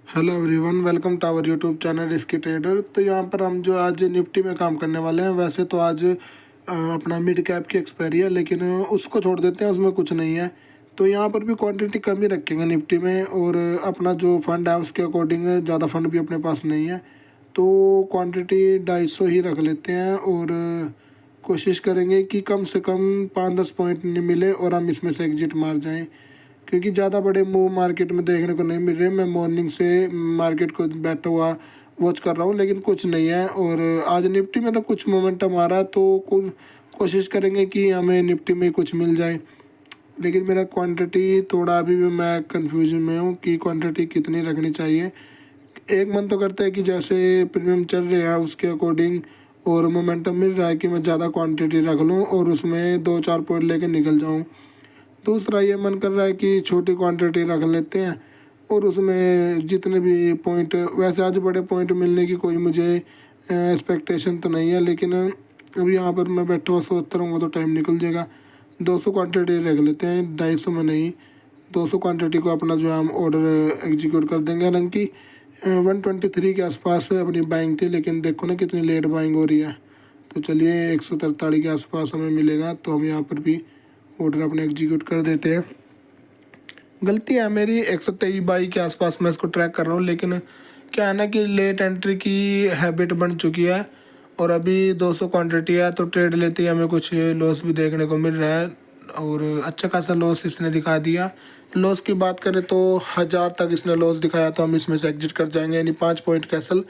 Hello everyone, welcome to our YouTube channel Risky Trader. तो यहाँ पर हम जो आज निफ्टी में काम करने वाले हैं, वैसे तो आज अपना मिड कैप की एक्सपायरी है, लेकिन उसको छोड़ देते हैं, उसमें कुछ नहीं है। तो यहाँ पर भी क्वांटिटी कम ही रखेंगे निफ्टी में, और अपना जो फंड है उसके अकॉर्डिंग ज़्यादा फंड भी अपने पास नहीं है, तो क्वांटिटी 250 ही रख लेते हैं। और कोशिश करेंगे कि कम से कम 5-10 पॉइंट नहीं मिले और हम इसमें से एग्जिट मार जाएँ, क्योंकि ज़्यादा बड़े मूव मार्केट में देखने को नहीं मिल रहे। मैं मॉर्निंग से मार्केट को बैठा हुआ वॉच कर रहा हूँ, लेकिन कुछ नहीं है। और आज निफ्टी में तो कुछ मोमेंटम आ रहा है, तो कोशिश करेंगे कि हमें निफ्टी में कुछ मिल जाए। लेकिन मेरा क्वांटिटी थोड़ा अभी भी मैं कन्फ्यूजन में हूँ कि क्वांटिटी कितनी रखनी चाहिए। एक मन तो करता है कि जैसे प्रीमियम चल रहे हैं उसके अकॉर्डिंग और मोमेंटम मिल रहा है कि मैं ज़्यादा क्वांटिटी रख लूँ और उसमें 2-4 पॉइंट लेके निकल जाऊँ। दूसरा ये मन कर रहा है कि छोटी क्वांटिटी रख लेते हैं और उसमें जितने भी पॉइंट, वैसे आज बड़े पॉइंट मिलने की कोई मुझे एक्सपेक्टेशन तो नहीं है, लेकिन अभी यहाँ पर मैं बैठा हुआ सोचता रहूँगा तो टाइम निकल जाएगा। 200 क्वांटिटी रख लेते हैं, 250 में नहीं। 200 क्वांटिटी को अपना जो है हम ऑर्डर एग्जीक्यूट कर देंगे। हालांकि 123 के आसपास अपनी बाइंग थी, लेकिन देखो ना कितनी लेट बाइंग हो रही है। तो चलिए 143 के आसपास हमें मिलेगा, तो हम यहाँ पर भी ऑर्डर अपने एग्जीक्यूट कर देते हैं। गलती है मेरी, 123 बाई के आसपास मैं इसको ट्रैक कर रहा हूँ, लेकिन क्या है ना कि लेट एंट्री की हैबिट बन चुकी है और अभी 200 क्वांटिटी है, तो ट्रेड लेते ही हमें कुछ लॉस भी देखने को मिल रहा है और अच्छा खासा लॉस इसने दिखा दिया। लॉस की बात करें तो 1000 तक इसने लॉस दिखाया, तो हम इसमें से एग्जिट कर जाएंगे, यानी 5 पॉइंट कैसल।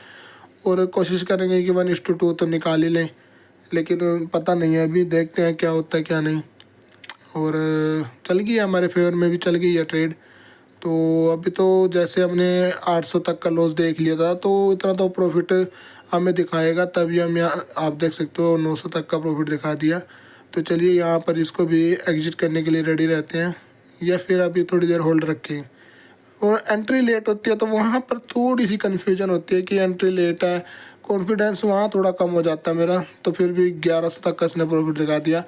और कोशिश करेंगे कि 1:2 तो निकाल ही लें, लेकिन पता नहीं है, अभी देखते हैं क्या होता है क्या नहीं। और चल गई है, हमारे फेवर में भी चल गई है ट्रेड। तो अभी तो जैसे हमने 800 तक का लॉस देख लिया था, तो इतना तो प्रॉफिट हमें दिखाएगा, तभी हम यहाँ आप देख सकते हो 900 तक का प्रॉफिट दिखा दिया। तो चलिए यहाँ पर इसको भी एग्जिट करने के लिए रेडी रहते हैं, या फिर अभी थोड़ी देर होल्ड रखें। और एंट्री लेट होती है तो वहाँ पर थोड़ी सी कन्फ्यूजन होती है कि एंट्री लेट है, कॉन्फिडेंस वहाँ थोड़ा कम हो जाता है मेरा। तो फिर भी 1100 तक का इसने प्रॉफिट दिखा दिया।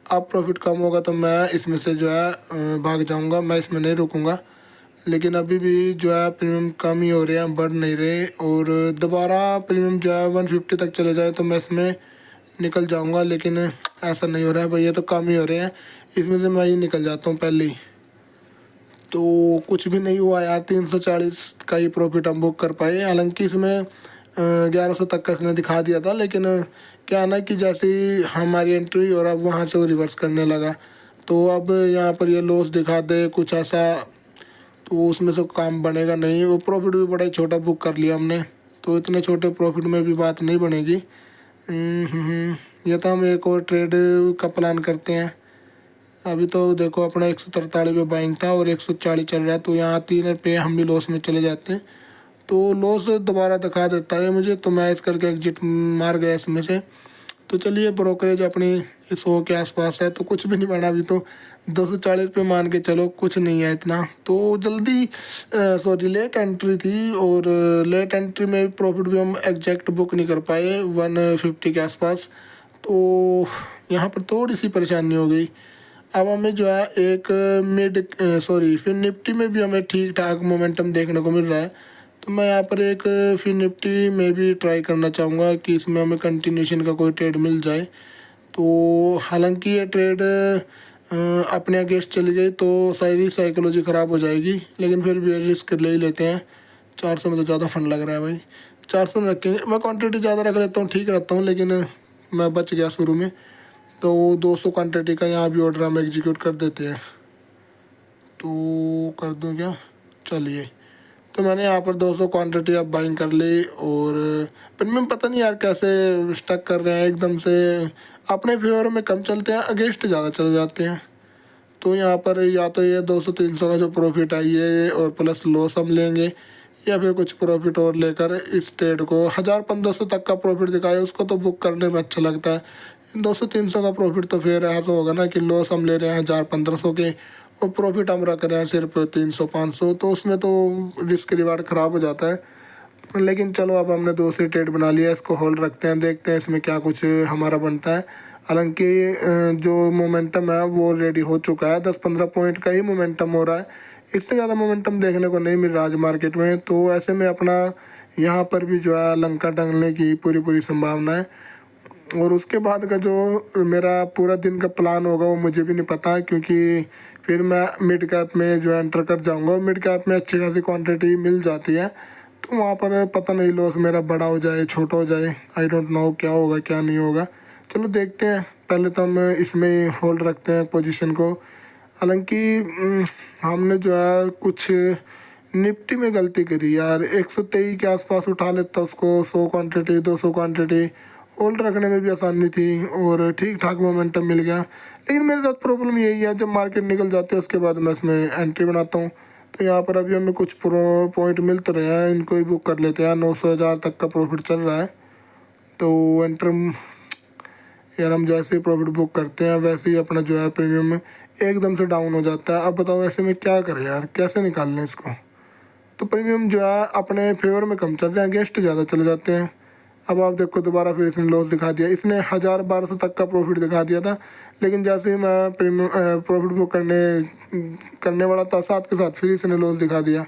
अब प्रॉफिट कम होगा तो मैं इसमें से जो है भाग जाऊंगा, मैं इसमें नहीं रुकूंगा। लेकिन अभी भी जो है प्रीमियम कम ही हो रहे हैं, बढ़ नहीं रहे। और दोबारा प्रीमियम जो है 150 तक चले जाए तो मैं इसमें निकल जाऊंगा, लेकिन ऐसा नहीं हो रहा है भाई, ये तो कम ही हो रहे हैं, इसमें से मैं ही निकल जाता हूँ पहले ही। तो कुछ भी नहीं हुआ यार, 340 का ही प्रॉफिट हम बुक कर पाए। हालांकि इसमें 1100 तक का इसने दिखा दिया था, लेकिन क्या है ना कि जैसे ही हमारी एंट्री और अब वहाँ से वो रिवर्स करने लगा, तो अब यहाँ पर ये लॉस दिखा दे कुछ ऐसा, तो उसमें से काम बनेगा नहीं। वो प्रॉफिट भी बड़ा ही छोटा बुक कर लिया हमने, तो इतने छोटे प्रॉफिट में भी बात नहीं बनेगी। ये तो हम एक और ट्रेड का प्लान करते हैं। अभी तो देखो अपना 143 पे बाइंग था और 140 चल रहा है, तो यहाँ 3 रुपये हम भी लॉस में चले जाते हैं। तो लॉस दोबारा दिखा देता है मुझे, तो मैं इस करके एग्जिट मार गया इसमें से। तो चलिए ब्रोकरेज अपनी 100 के आसपास है, तो कुछ भी नहीं बना अभी तो। 240 रुपये मान के चलो, कुछ नहीं है इतना। तो जल्दी सॉरी लेट एंट्री थी, और लेट एंट्री में प्रॉफिट भी हम एग्जैक्ट बुक नहीं कर पाए 150 के आसपास। तो यहाँ पर थोड़ी सी परेशानी हो गई। अब हमें जो है एक फिर निफ्टी में भी हमें ठीक ठाक मोमेंटम देखने को मिल रहा है, तो मैं यहाँ पर एक फिर निफ्टी में भी ट्राई करना चाहूँगा कि इसमें हमें कंटिन्यूशन का कोई ट्रेड मिल जाए। तो हालांकि ये ट्रेड अपने अगेंस्ट चली गई तो सारी साइकोलॉजी ख़राब हो जाएगी, लेकिन फिर भी रिस्क ले ही लेते हैं। 400 में तो ज़्यादा फंड लग रहा है भाई, 400 में रखेंगे। मैं क्वान्टिटी ज़्यादा रख लेता हूँ, ठीक रहता हूँ, लेकिन मैं बच गया शुरू में। तो 200 क्वान्टिटी का यहाँ भी ऑर्डर हम एग्जीक्यूट कर देते हैं। तो कर दूँ क्या? चलिए, तो मैंने यहाँ पर 200 क्वांटिटी अब बाइंग कर ली। और प्रीमियम पता नहीं यार कैसे स्टक कर रहे हैं, एकदम से अपने फेवर में कम चलते हैं, अगेंस्ट ज़्यादा चले जाते हैं। तो यहाँ पर या तो ये 200-300 का जो प्रॉफिट है ये और प्लस लॉस हम लेंगे, या फिर कुछ प्रॉफिट और लेकर इस ट्रेड को 1000-1500 तक का प्रॉफिट दिखाए, उसको तो बुक करने में अच्छा लगता है। 200-300 का प्रॉफिट तो फिर ऐसा होगा ना कि लॉस हम ले रहे हैं 1000-1500 के, और प्रॉफिट हम रख रहे हैं सिर्फ 300-500, तो उसमें तो रिस्क रिवार्ड ख़राब हो जाता है। लेकिन चलो, अब हमने दूसरी ट्रेड बना लिया, इसको होल्ड रखते हैं, देखते हैं इसमें क्या कुछ हमारा बनता है। हालांकि जो मोमेंटम है वो रेडी हो चुका है, 10-15 पॉइंट का ही मोमेंटम हो रहा है, इससे ज़्यादा मोमेंटम देखने को नहीं मिल रहा आज मार्केट में। तो ऐसे में अपना यहाँ पर भी जो है लंका टंगने की पूरी पूरी संभावना है। और उसके बाद का जो मेरा पूरा दिन का प्लान होगा वो मुझे भी नहीं पता, क्योंकि फिर मैं मिड कैप में जो है एंटर कर जाऊंगा, और मिड कैप में अच्छी खासी क्वांटिटी मिल जाती है। तो वहाँ पर पता नहीं लॉस मेरा बड़ा हो जाए छोटा हो जाए, आई डोंट नो क्या होगा क्या नहीं होगा। चलो देखते हैं, पहले तो हम इसमें होल्ड रखते हैं पोजीशन को। हालांकि हमने जो है कुछ निफ्टी में गलती करी यार, 123 के आसपास उठा लेता उसको, 100 क्वांटिटी 200 क्वांटिटी होल्ड रखने में भी आसानी थी और ठीक ठाक मोमेंटम मिल गया। लेकिन मेरे साथ प्रॉब्लम यही है, जब मार्केट निकल जाती है उसके बाद मैं इसमें एंट्री बनाता हूँ। तो यहाँ पर अभी हमें कुछ प्रो पॉइंट मिल तो रहे हैं, इनको ही बुक कर लेते हैं। 900 हज़ार तक का प्रॉफिट चल रहा है। तो एंटर यार हम जैसे ही प्रॉफिट बुक करते हैं वैसे ही अपना जो है प्रीमियम एकदम से डाउन हो जाता है। अब बताओ ऐसे में क्या करें यार, कैसे निकाल लें इसको। तो प्रीमियम जो है अपने फेवर में कम चल रहे हैं, अगेंस्ट ज़्यादा चले जाते हैं। अब आप देखो दोबारा फिर इसने लॉस दिखा दिया, इसने 1000-1200 तक का प्रॉफिट दिखा दिया था। लेकिन जैसे ही मैं प्रीमियम प्रॉफिट बुक करने वाला था, साथ के साथ फिर इसने लॉस दिखा दिया।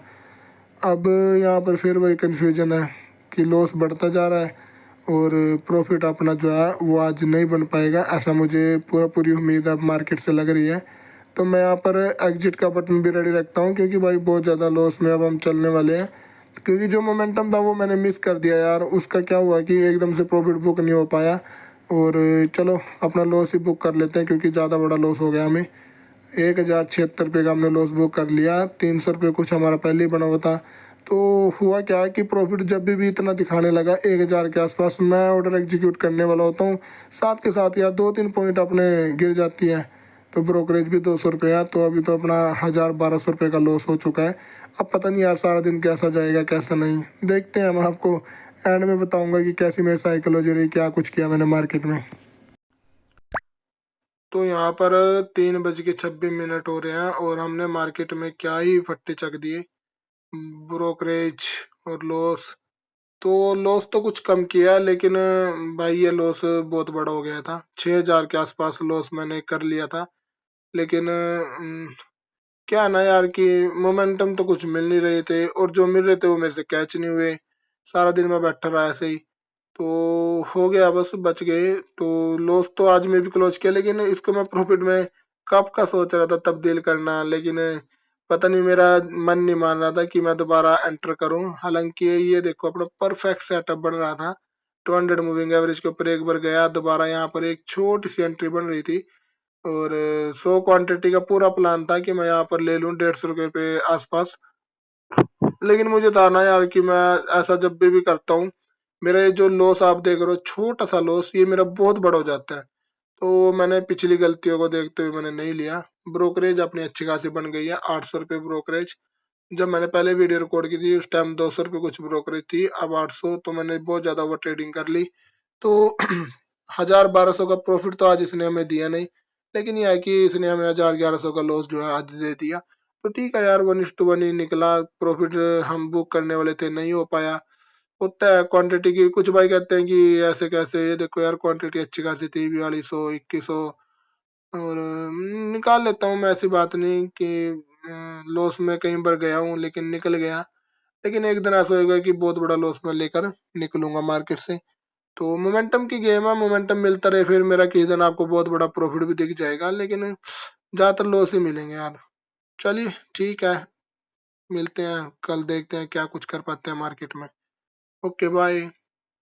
अब यहाँ पर फिर वही कन्फ्यूजन है कि लॉस बढ़ता जा रहा है और प्रॉफिट अपना जो है वो आज नहीं बन पाएगा, ऐसा मुझे पूरी उम्मीद अब मार्केट से लग रही है। तो मैं यहाँ पर एग्जिट का बटन भी रेडी रखता हूँ, क्योंकि भाई बहुत ज़्यादा लॉस में अब हम चलने वाले हैं। क्योंकि जो मोमेंटम था वो मैंने मिस कर दिया यार, उसका क्या हुआ कि एकदम से प्रॉफिट बुक नहीं हो पाया। और चलो अपना लॉस ही बुक कर लेते हैं, क्योंकि ज़्यादा बड़ा लॉस हो गया हमें। 1076 रुपये का हमने लॉस बुक कर लिया, 300 रुपये कुछ हमारा पहले ही बना हुआ था। तो हुआ क्या है कि प्रॉफिट जब भी इतना दिखाने लगा 1000 के आसपास, मैं ऑर्डर एग्जीक्यूट करने वाला होता हूँ, साथ के साथ यार 2-3 पॉइंट अपने गिर जाती है। तो ब्रोकरेज भी 200 रुपये है, तो अभी तो अपना 1000-1200 रुपये का लॉस हो चुका है। अब पता नहीं यार सारा दिन कैसा जाएगा कैसा नहीं, देखते हैं। मैं आपको एंड में बताऊंगा कि कैसी मेरी साइकोलॉजी रही, क्या कुछ किया मैंने मार्केट में। तो यहाँ पर 3:26 हो रहे हैं और हमने मार्केट में क्या ही फट्टे चक दिए, ब्रोकरेज और लॉस। तो लॉस तो कुछ कम किया, लेकिन भाई ये लॉस बहुत बड़ा हो गया था। 6000 के आसपास लॉस मैंने कर लिया था। लेकिन क्या है ना यार कि मोमेंटम तो कुछ मिल नहीं रहे थे, और जो मिल रहे थे वो मेरे से कैच नहीं हुए। सारा दिन मैं बैठा रहा ऐसे ही, तो हो गया बस बच गए। तो लॉस तो आज मैं भी क्लोज किया, लेकिन इसको मैं प्रॉफिट में कब का सोच रहा था तब्दील करना। लेकिन पता नहीं मेरा मन नहीं मान रहा था कि मैं दोबारा एंटर करूं। हालांकि ये देखो अपना परफेक्ट सेटअप बन रहा था, 200 मूविंग एवरेज के ऊपर एक बार गया, दोबारा यहाँ पर एक छोटी सी एंट्री बन रही थी। और 100 क्वांटिटी का पूरा प्लान था कि मैं यहाँ पर ले लूं 150 रुपये पे आसपास। लेकिन मुझे था ना यार कि मैं ऐसा जब भी करता हूँ, मेरा ये जो लॉस आप देख रहे हो छोटा सा लॉस, ये मेरा बहुत बड़ा हो जाता है। तो मैंने पिछली गलतियों को देखते हुए मैंने नहीं लिया। ब्रोकरेज अपनी अच्छी खासी बन गई है, 800 रुपये ब्रोकरेज। जब मैंने पहले वीडियो रिकॉर्ड की थी उस टाइम 200 रुपये कुछ ब्रोकरेज थी, अब 800। तो मैंने बहुत ज्यादा ओवर ट्रेडिंग कर ली। तो 1000-1200 का प्रॉफिट तो आज इसने हमें दिया नहीं, लेकिन यह है कि इसने हमें 1000-1100 का लॉस जो है आज दे दिया। तो ठीक है यार, 1:1 ही निकला प्रॉफिट। हम बुक करने वाले थे, नहीं हो पाया। होता है क्वांटिटी की। कुछ भाई कहते हैं कि ऐसे कैसे, ये देखो यार क्वांटिटी अच्छी खासी थी, 4200 2100। और निकाल लेता हूँ मैं, ऐसी बात नहीं कि लॉस में कई बार गया हूँ लेकिन निकल गया। लेकिन एक दिन ऐसा होगा कि बहुत बड़ा लॉस मैं लेकर निकलूंगा मार्केट से। तो मोमेंटम की गेम है, मोमेंटम मिलता रहे फिर मेरा किसी दिन आपको बहुत बड़ा प्रॉफिट भी दिख जाएगा, लेकिन ज्यादातर लॉस ही मिलेंगे यार। चलिए ठीक है, मिलते हैं कल, देखते हैं क्या कुछ कर पाते हैं मार्केट में। Okay bye.